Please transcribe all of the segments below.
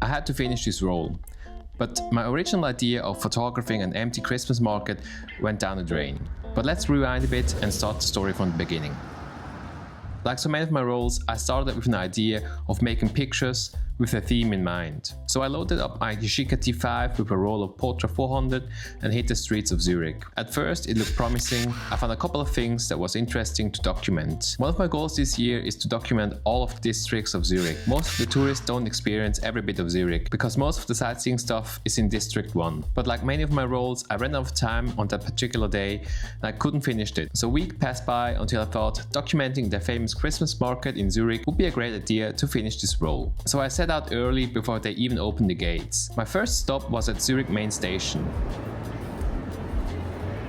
I had to finish this roll. But my original idea of photographing an empty Christmas market went down the drain. But let's rewind a bit and start the story from the beginning. Like so many of my rolls, I started with an idea of making pictures with a theme in mind. So I loaded up my Yashica T5 with a roll of Portra 400 and hit the streets of Zurich. At first it looked promising. I found a couple of things that was interesting to document. One of my goals this year is to document all of the districts of Zurich. Most of the tourists don't experience every bit of Zurich because most of the sightseeing stuff is in District 1. But like many of my rolls, I ran out of time on that particular day and I couldn't finish it. So a week passed by until I thought documenting the famous Christmas market in Zurich would be a great idea to finish this roll. So I set out early before they even opened the gates. My first stop was at Zurich main station.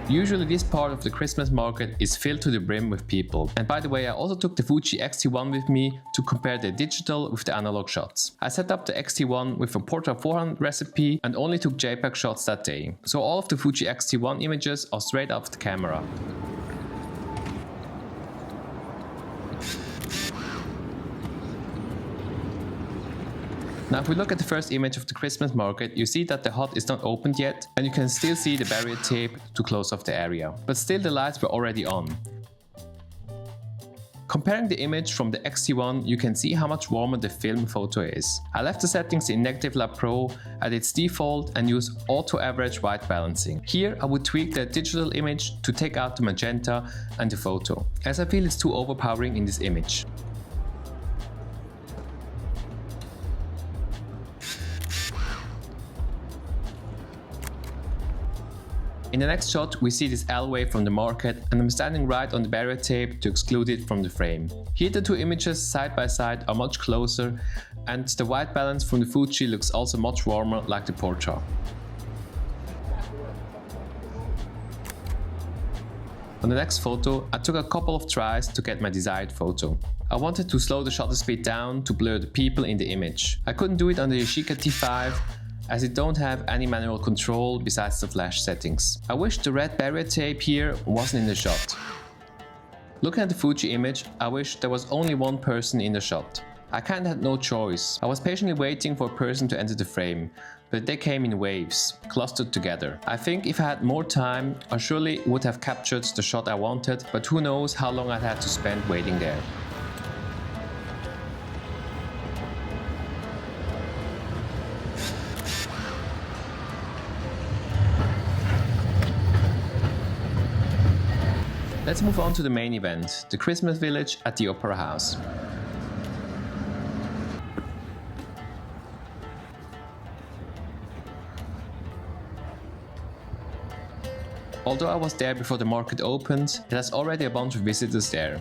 Usually this part of the Christmas market is filled to the brim with people. And by the way, I also took the Fuji X-T1 with me to compare the digital with the analog shots. I set up the X-T1 with a Portra 400 recipe and only took JPEG shots that day. So all of the Fuji X-T1 images are straight off the camera. Now if we look at the first image of the Christmas market, you see that the hut is not opened yet and you can still see the barrier tape to close off the area. But still the lights were already on. Comparing the image from the X-T1, you can see how much warmer the film photo is. I left the settings in NegativeLabPro at its default and use auto average white balancing. Here I would tweak the digital image to take out the magenta and the photo, as I feel it's too overpowering in this image. In the next shot, we see this alleyway from the market and I'm standing right on the barrier tape to exclude it from the frame. Here the two images side by side are much closer and the white balance from the Fuji looks also much warmer like the Portra. On the next photo, I took a couple of tries to get my desired photo. I wanted to slow the shutter speed down to blur the people in the image. I couldn't do it on the Yashica T5 as it don't have any manual control besides the flash settings. I wish the red barrier tape here wasn't in the shot. Looking at the Fuji image, I wish there was only one person in the shot. I kinda had no choice. I was patiently waiting for a person to enter the frame, but they came in waves, clustered together. I think if I had more time, I surely would have captured the shot I wanted, but who knows how long I'd had to spend waiting there. Let's move on to the main event, the Christmas village at the Opera House. Although I was there before the market opened, it has already a bunch of visitors there.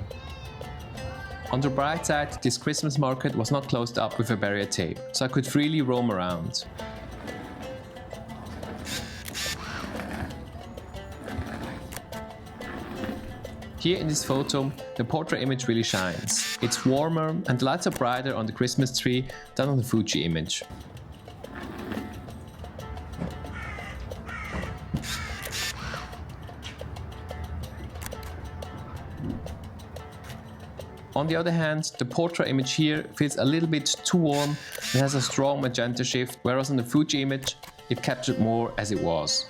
On the bright side, this Christmas market was not closed up with a barrier tape, so I could freely roam around. Here in this photo, the Portra image really shines. It's warmer and the lights are brighter on the Christmas tree than on the Fuji image. On the other hand, the Portra image here feels a little bit too warm and has a strong magenta shift, whereas on the Fuji image, it captured more as it was.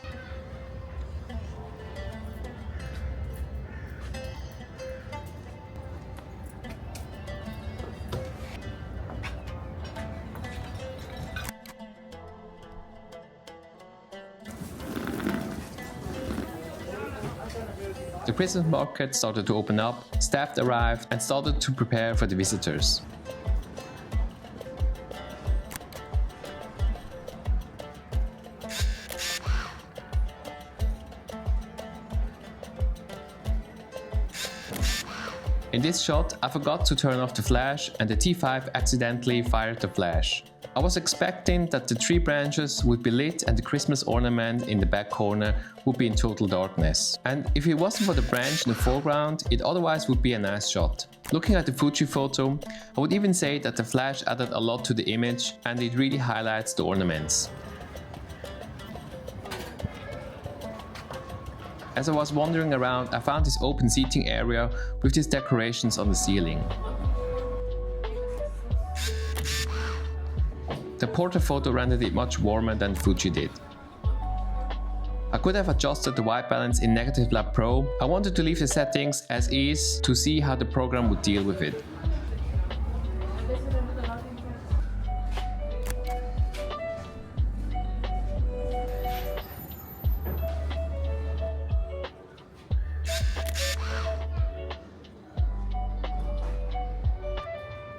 The Christmas market started to open up, staff arrived and started to prepare for the visitors. In this shot, I forgot to turn off the flash and the T5 accidentally fired the flash. I was expecting that the tree branches would be lit and the Christmas ornament in the back corner would be in total darkness. And if it wasn't for the branch in the foreground, it otherwise would be a nice shot. Looking at the Fuji photo, I would even say that the flash added a lot to the image and it really highlights the ornaments. As I was wandering around, I found this open seating area with these decorations on the ceiling. The Portra photo rendered it much warmer than Fuji did. I could have adjusted the white balance in NegativeLabPro. I wanted to leave the settings as is to see how the program would deal with it.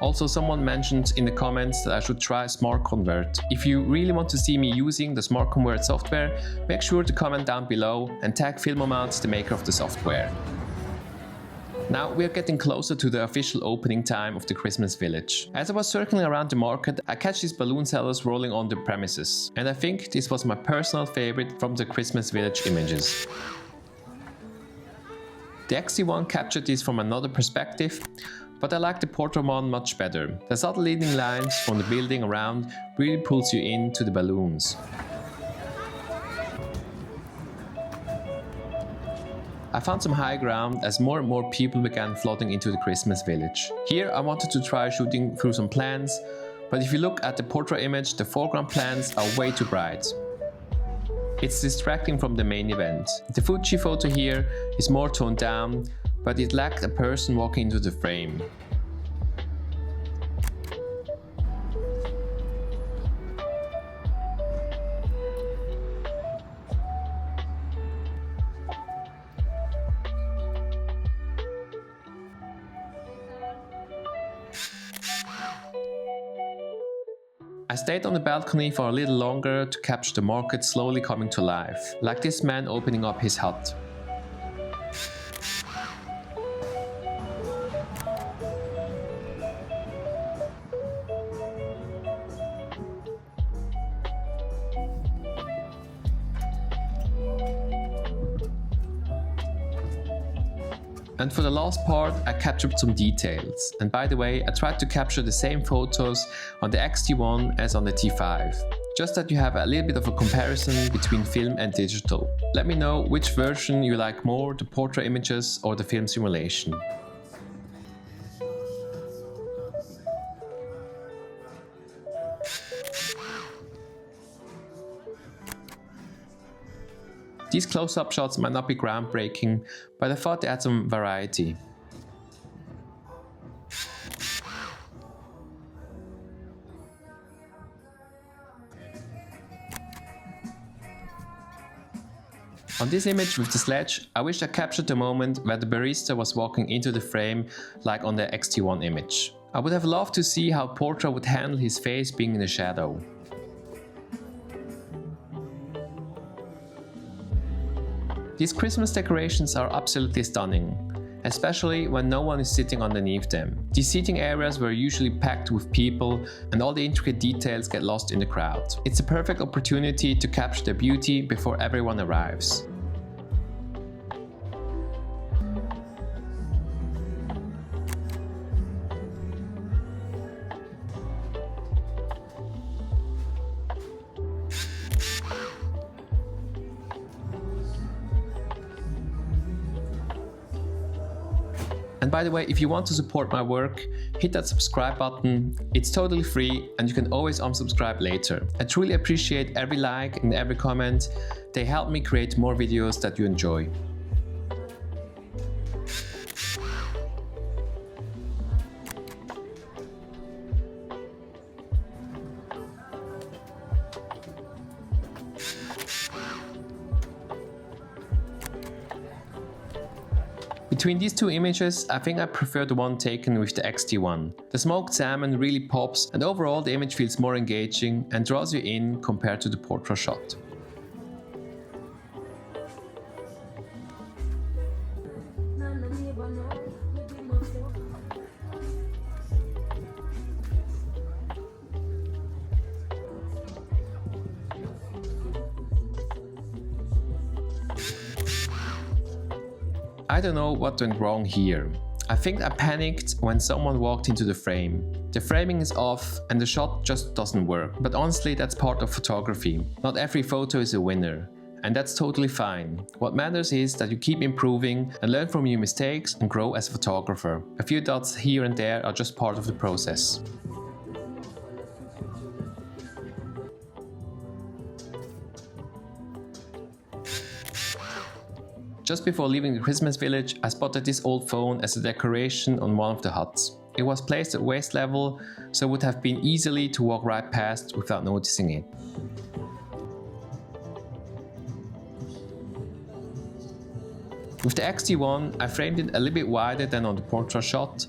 Also, someone mentioned in the comments that I should try Smart Convert. If you really want to see me using the Smart Convert software, make sure to comment down below and tag Filmomat, the maker of the software. Now we are getting closer to the official opening time of the Christmas village. As I was circling around the market, I catch these balloon sellers rolling on the premises, and I think this was my personal favorite from the Christmas village images. The X-T1 captured this from another perspective, but I like the Portra one much better. The subtle leading lines from the building around really pulls you into the balloons. I found some high ground as more and more people began flooding into the Christmas village. Here I wanted to try shooting through some plants, but if you look at the Portra image, the foreground plants are way too bright. It's distracting from the main event. The Fuji photo here is more toned down, but it lacked a person walking into the frame. I stayed on the balcony for a little longer to capture the market slowly coming to life, like this man opening up his hut. And for the last part, I captured some details. And by the way, I tried to capture the same photos on the X-T1 as on the T5. Just that you have a little bit of a comparison between film and digital. Let me know which version you like more, the Portra images or the film simulation. These close-up shots might not be groundbreaking, but I thought they had some variety. On this image with the sledge, I wish I captured the moment where the barista was walking into the frame like on the X-T1 image. I would have loved to see how Portra would handle his face being in the shadow. These Christmas decorations are absolutely stunning, especially when no one is sitting underneath them. These seating areas were usually packed with people and all the intricate details get lost in the crowd. It's a perfect opportunity to capture the beauty before everyone arrives. And by the way, if you want to support my work, hit that subscribe button. It's totally free and you can always unsubscribe later. I truly appreciate every like and every comment. They help me create more videos that you enjoy. Between these two images, I think I prefer the one taken with the X-T1. The smoked salmon really pops and overall the image feels more engaging and draws you in compared to the Portra shot. I don't know what went wrong here. I think I panicked when someone walked into the frame. The framing is off and the shot just doesn't work. But honestly, that's part of photography. Not every photo is a winner. And that's totally fine. What matters is that you keep improving and learn from your mistakes and grow as a photographer. A few dots here and there are just part of the process. Just before leaving the Christmas village, I spotted this old phone as a decoration on one of the huts. It was placed at waist level, so it would have been easily to walk right past without noticing it. With the X-T1, I framed it a little bit wider than on the Portra shot,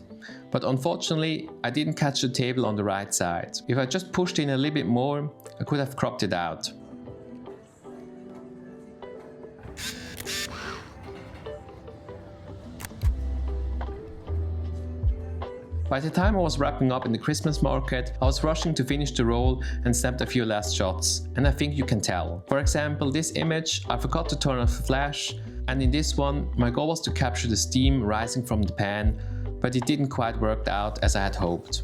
but unfortunately I didn't catch the table on the right side. If I just pushed in a little bit more, I could have cropped it out. By the time I was wrapping up in the Christmas market, I was rushing to finish the roll and snapped a few last shots, and I think you can tell. For example, this image, I forgot to turn off the flash, and in this one, my goal was to capture the steam rising from the pan, but it didn't quite work out as I had hoped.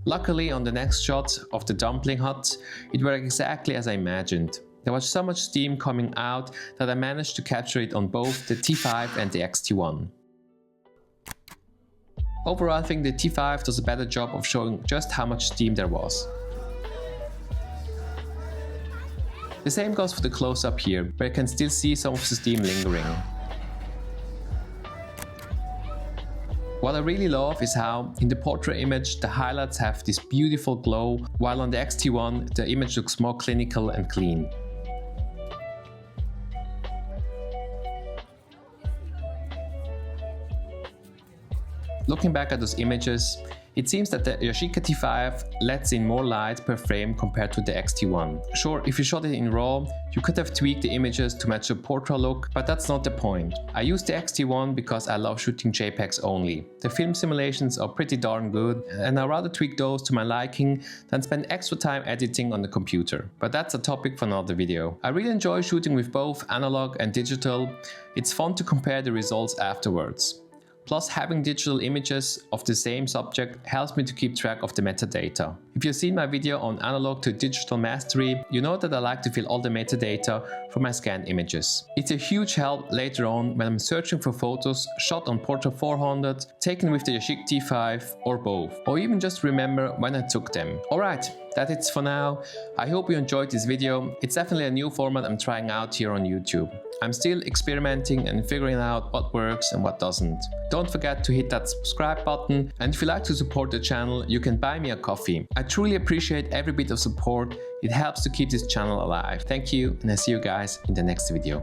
Luckily, on the next shot of the dumpling hut, it worked exactly as I imagined. There was so much steam coming out that I managed to capture it on both the T5 and the X-T1. Overall, I think the T5 does a better job of showing just how much steam there was. The same goes for the close-up here, where you can still see some of the steam lingering. What I really love is how, in the portrait image, the highlights have this beautiful glow, while on the X-T1 the image looks more clinical and clean. Looking back at those images, it seems that the Yashica T5 lets in more light per frame compared to the X-T1. Sure, if you shot it in RAW, you could have tweaked the images to match the Portra look, but that's not the point. I use the X-T1 because I love shooting JPEGs only. The film simulations are pretty darn good, and I'd rather tweak those to my liking than spend extra time editing on the computer. But that's a topic for another video. I really enjoy shooting with both analog and digital. It's fun to compare the results afterwards. Plus, having digital images of the same subject helps me to keep track of the metadata. If you've seen my video on analog to digital mastery, you know that I like to fill all the metadata from my scanned images. It's a huge help later on when I'm searching for photos shot on Portra 400, taken with the Yashica T5 or both, or even just remember when I took them. Alright, that's it for now. I hope you enjoyed this video. It's definitely a new format I'm trying out here on YouTube. I'm still experimenting and figuring out what works and what doesn't. Don't forget to hit that subscribe button, and if you like to support the channel, you can buy me a coffee. I truly appreciate every bit of support. It helps to keep this channel alive. Thank you, and I see you guys in the next video.